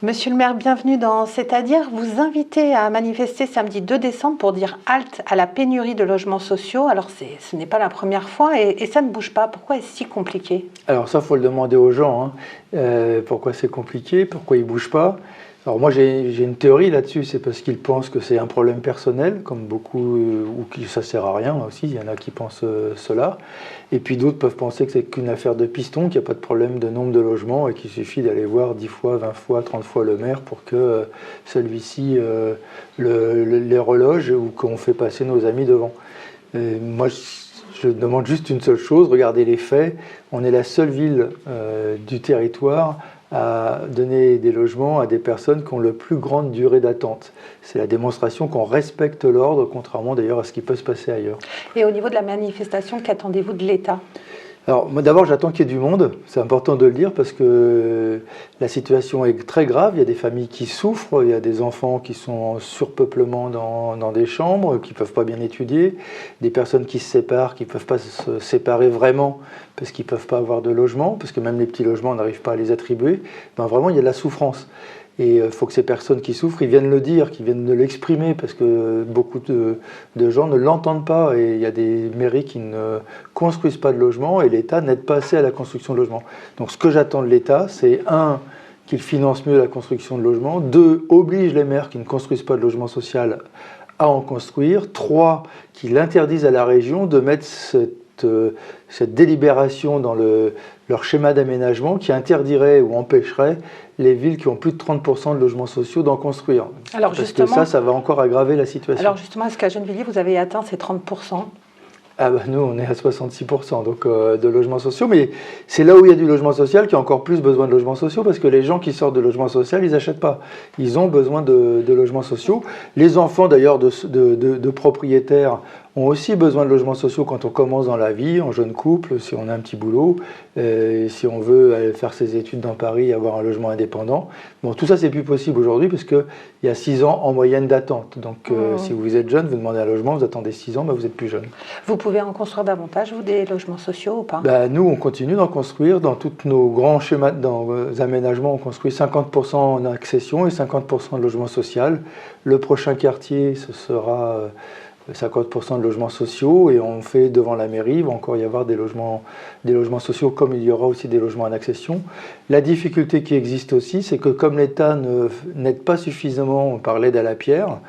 Monsieur le maire, bienvenue dans C'est-à-dire. Vous invitez à manifester samedi 2 décembre pour dire halte à la pénurie de logements sociaux. Alors ce n'est pas la première fois et ça ne bouge pas. Pourquoi est-ce si compliqué? Alors ça, il faut le demander aux gens. Pourquoi c'est compliqué? Pourquoi ils ne bougent pas? Alors moi, j'ai une théorie là-dessus. C'est parce qu'ils pensent que c'est un problème personnel, comme beaucoup, ou que ça ne sert à rien aussi. Il y en a qui pensent cela. Et puis d'autres peuvent penser que c'est qu'une affaire de piston, qu'il n'y a pas de problème de nombre de logements et qu'il suffit d'aller voir 10 fois, 20 fois, 30 fois le maire pour que celui-ci les reloge ou qu'on fait passer nos amis devant. Moi, je demande juste une seule chose, regardez les faits. On est la seule ville du territoire à donner des logements à des personnes qui ont la plus grande durée d'attente. C'est la démonstration qu'on respecte l'ordre, contrairement d'ailleurs à ce qui peut se passer ailleurs. Et au niveau de la manifestation, qu'attendez-vous de l'État ? Alors, moi d'abord, j'attends qu'il y ait du monde. C'est important de le dire parce que la situation est très grave. Il y a des familles qui souffrent, il y a des enfants qui sont en surpeuplement dans des chambres, qui ne peuvent pas bien étudier, des personnes qui se séparent, qui ne peuvent pas se séparer vraiment parce qu'ils ne peuvent pas avoir de logement, parce que même les petits logements, on n'arrive pas à les attribuer. Ben, vraiment, il y a de la souffrance. Et il faut que ces personnes qui souffrent, ils viennent le dire, qu'ils viennent l'exprimer, parce que beaucoup de gens ne l'entendent pas. Et il y a des mairies qui ne construisent pas de logements, et l'État n'aide pas assez à la construction de logements. Donc ce que j'attends de l'État, c'est un, qu'il finance mieux la construction de logements, deux, oblige les maires qui ne construisent pas de logement social à en construire, trois, qu'il interdise à la région de mettre cette délibération dans leur schéma d'aménagement qui interdirait ou empêcherait les villes qui ont plus de 30% de logements sociaux d'en construire. Alors parce que ça va encore aggraver la situation. Alors justement, est-ce qu'à Gennevilliers, vous avez atteint ces 30%? Ah bah nous, on est à 66% donc, de logements sociaux, mais c'est là où il y a du logement social qui a encore plus besoin de logements sociaux, parce que les gens qui sortent de logements sociaux, ils n'achètent pas. Ils ont besoin de logements sociaux. Les enfants d'ailleurs de propriétaires ont aussi besoin de logements sociaux quand on commence dans la vie, en jeune couple, si on a un petit boulot, si on veut aller faire ses études dans Paris, avoir un logement indépendant. Bon, tout ça, c'est plus possible aujourd'hui parce qu'il y a 6 ans en moyenne d'attente. Donc, si vous êtes jeune, vous demandez un logement, vous attendez 6 ans, bah, vous êtes plus jeune. Vous pouvez en construire davantage, vous, des logements sociaux ou pas? Bah, nous, on continue d'en construire. Dans tous nos grands schémas d'aménagement, on construit 50% en accession et 50% de logement social. Le prochain quartier, ce sera 50% de logements sociaux, et on fait devant la mairie, il va encore y avoir des logements sociaux, comme il y aura aussi des logements en accession. La difficulté qui existe aussi, c'est que comme l'État n'aide pas suffisamment par l'aide à la pierre,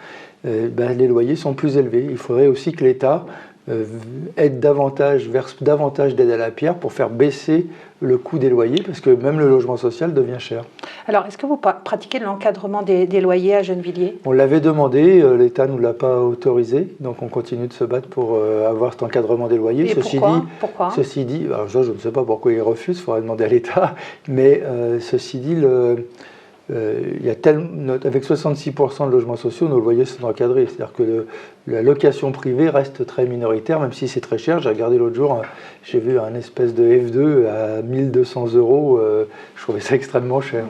les loyers sont plus élevés. Il faudrait aussi que l'État verse davantage d'aide à la pierre pour faire baisser le coût des loyers, parce que même le logement social devient cher. Alors, est-ce que vous pratiquez l'encadrement des loyers à Gennevilliers? On l'avait demandé, l'État ne nous l'a pas autorisé, donc on continue de se battre pour avoir cet encadrement des loyers. Et pourquoi Ceci dit, alors ça, je ne sais pas pourquoi ils refusent, il faudrait demander à l'État, mais ceci dit, avec 66% de logements sociaux, nos loyers sont encadrés. C'est-à-dire que la location privée reste très minoritaire, même si c'est très cher. J'ai regardé l'autre jour, j'ai vu un espèce de F2 à 1 200 €. Je trouvais ça extrêmement cher.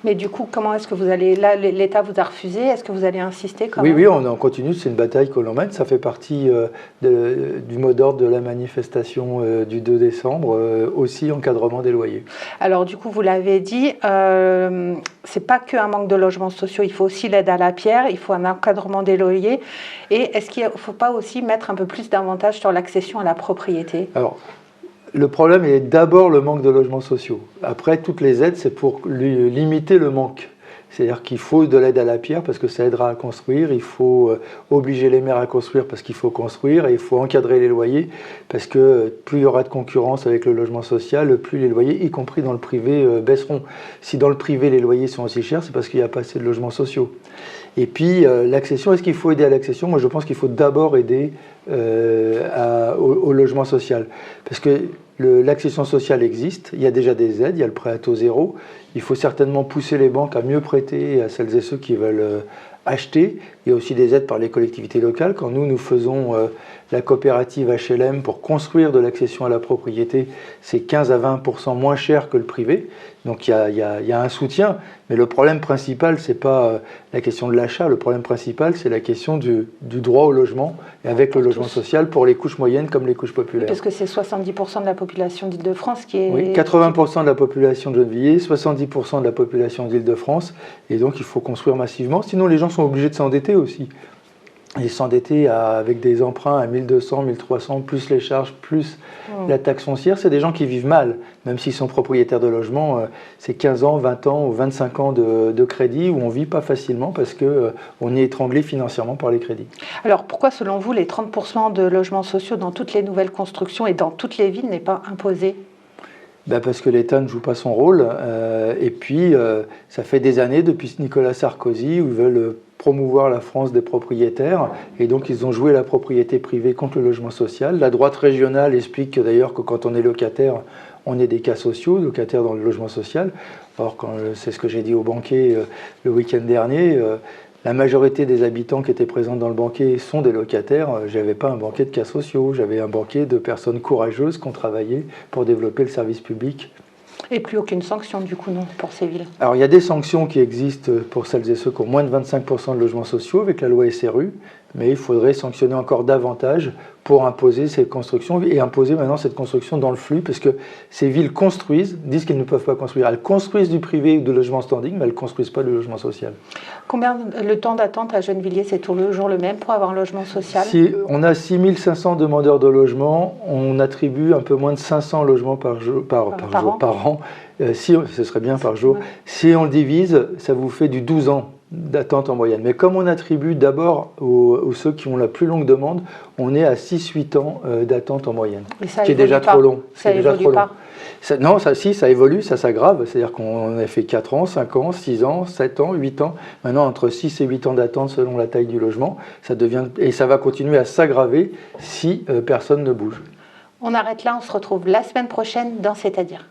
Mais du coup, comment est-ce que vous allez... Là, l'État vous a refusé. Est-ce que vous allez insister quand même? Oui, on continue. C'est une bataille que l'on mène. Ça fait partie du mot d'ordre de la manifestation du 2 décembre, aussi encadrement des loyers. Alors du coup, vous l'avez dit, c'est pas qu'un manque de logements sociaux, il faut aussi l'aide à la pierre, il faut un encadrement des loyers. Et est-ce qu'il ne faut pas aussi mettre un peu plus d'avantages sur l'accession à la propriété? Alors, le problème est d'abord le manque de logements sociaux. Après, toutes les aides, c'est pour limiter le manque. C'est-à-dire qu'il faut de l'aide à la pierre parce que ça aidera à construire, il faut obliger les maires à construire parce qu'il faut construire, et il faut encadrer les loyers parce que plus il y aura de concurrence avec le logement social, plus les loyers, y compris dans le privé, baisseront. Si dans le privé les loyers sont aussi chers, c'est parce qu'il n'y a pas assez de logements sociaux. Et puis l'accession, est-ce qu'il faut aider à l'accession? Moi je pense qu'il faut d'abord aider au logement social. Parce que l'accession sociale existe, il y a déjà des aides, il y a le prêt à taux zéro. Il faut certainement pousser les banques à mieux prêter à celles et ceux qui veulent acheter. Il y a aussi des aides par les collectivités locales. Quand nous faisons la coopérative HLM pour construire de l'accession à la propriété, c'est 15 à 20% moins cher que le privé. Donc il y a un soutien, mais le problème principal, ce n'est pas la question de l'achat, le problème principal, c'est la question du droit au logement, et avec le logement social pour les couches moyennes comme les couches populaires. Parce que c'est 70% de la population d'Île-de-France qui est... Oui, 80% de la population de Gennevilliers, 70% de la population d'Île-de-France, et donc il faut construire massivement, sinon les gens sont obligés de s'endetter aussi. Et s'endetter avec des emprunts à 1200, 1300, plus les charges, plus la taxe foncière, c'est des gens qui vivent mal, même s'ils sont propriétaires de logements, c'est 15 ans, 20 ans ou 25 ans de crédit où on ne vit pas facilement parce qu'on est étranglé financièrement par les crédits. Alors pourquoi, selon vous, les 30% de logements sociaux dans toutes les nouvelles constructions et dans toutes les villes n'est pas imposé ? Parce que l'État ne joue pas son rôle, et puis ça fait des années, depuis Nicolas Sarkozy, où ils veulent promouvoir la France des propriétaires, et donc ils ont joué la propriété privée contre le logement social. La droite régionale explique d'ailleurs que quand on est locataire, on est des cas sociaux, locataires dans le logement social. Or, c'est ce que j'ai dit au banquier le week-end dernier, la majorité des habitants qui étaient présents dans le banquet sont des locataires. Je n'avais pas un banquet de cas sociaux, j'avais un banquet de personnes courageuses qui ont travaillé pour développer le service public. Et plus aucune sanction, du coup, non, pour ces villes? Alors, il y a des sanctions qui existent pour celles et ceux qui ont moins de 25% de logements sociaux avec la loi SRU, mais il faudrait sanctionner encore davantage pour imposer ces constructions et imposer maintenant cette construction dans le flux, parce que ces villes disent qu'elles ne peuvent pas construire. Elles construisent du privé ou du logement standing, mais elles ne construisent pas de logement social. Le temps d'attente à Gennevilliers, c'est toujours le même pour avoir un logement social? Si on a 6500 demandeurs de logement, on attribue un peu moins de 500 logements par an. Ce serait bien par jour. Si on le divise, ça vous fait du 12 ans d'attente en moyenne. Mais comme on attribue d'abord aux ceux qui ont la plus longue demande, on est à 6-8 ans d'attente en moyenne. Ce qui est déjà trop long. Ça évolue pas? Non, ça évolue, ça s'aggrave. C'est-à-dire qu'on a fait 4 ans, 5 ans, 6 ans, 7 ans, 8 ans. Maintenant, entre 6 et 8 ans d'attente selon la taille du logement. Et ça va continuer à s'aggraver si personne ne bouge. On arrête là, on se retrouve la semaine prochaine dans C'est-à-dire.